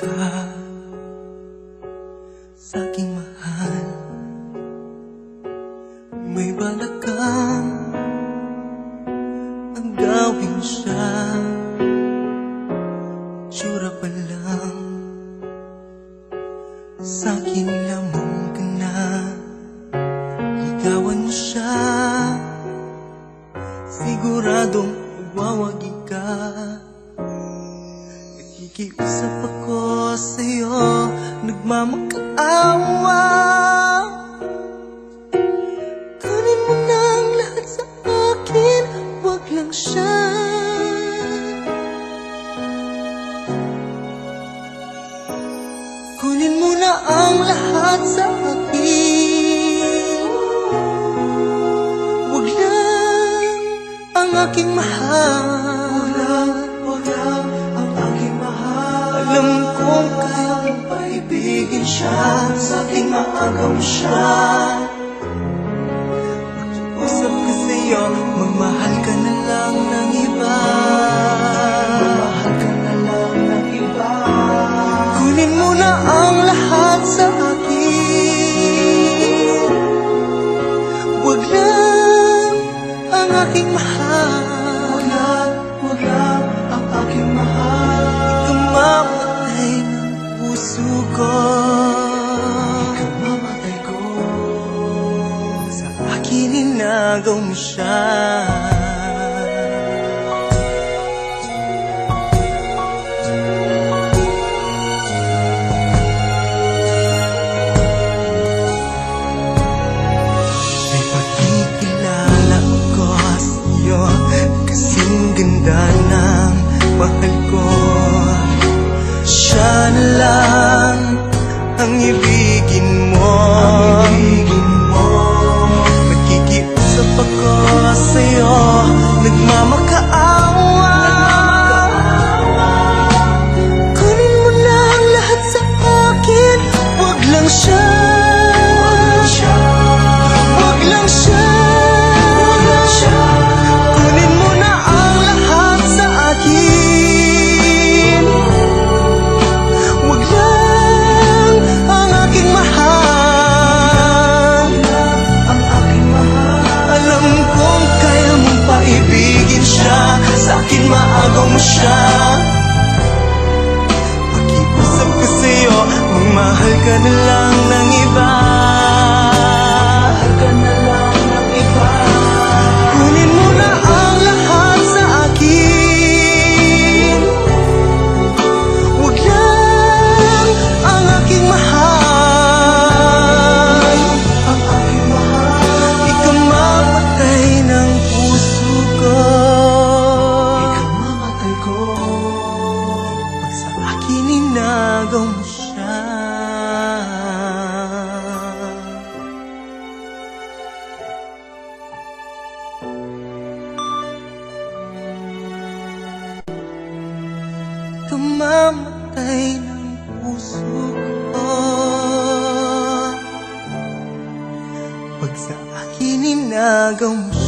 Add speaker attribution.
Speaker 1: ka sa'king mahal. May balak kang agawin siya, tsura pa lang sa'kin lamang ka na. Ligawan mo siya, siguradong wawagi ka. Nakikiusap ako sa'yo, nagmamakaawa. Kunin mo na ang lahat sa akin, wag lang siya. Kunin mo na ang lahat sa akin, wag lang ang aking mahal. Wag lang ang aking mahal. Alam kong kaya mong paibigin siya, sa'king maagaw siya. Makiusap ka sa'yo, magmahal ka na lang ng iba. Magmahal ka na lang ng iba. Kunin mo na ang lahat sa akin, wag lang ang aking mahal. Wag lang ang aking mahal. Ikamamatay ng puso ko, ikamamatay ko. Sa akin inagaw mo siya. Kasing ganda ng mahal ko, siya na lang ang ibigin mo. Nakikiusap ako sa'yo, nagmamakaawa. Kunin mo na ang lahat sa akin, wag lang siya. Wag lang siya. Sa'kin maagaw mo siya. Pakiusap ko sa'yo, magmahal ka na lang ng iba. Magmahal ka na lang ng iba. Kunin mo na ang lahat sa akin, wag lang ang aking mahal. Ang aking mahal. Ikamamatay ng puso ko, inagaw mo siya. Kamamatay ng puso ko, pag sa akin inagaw mo siya.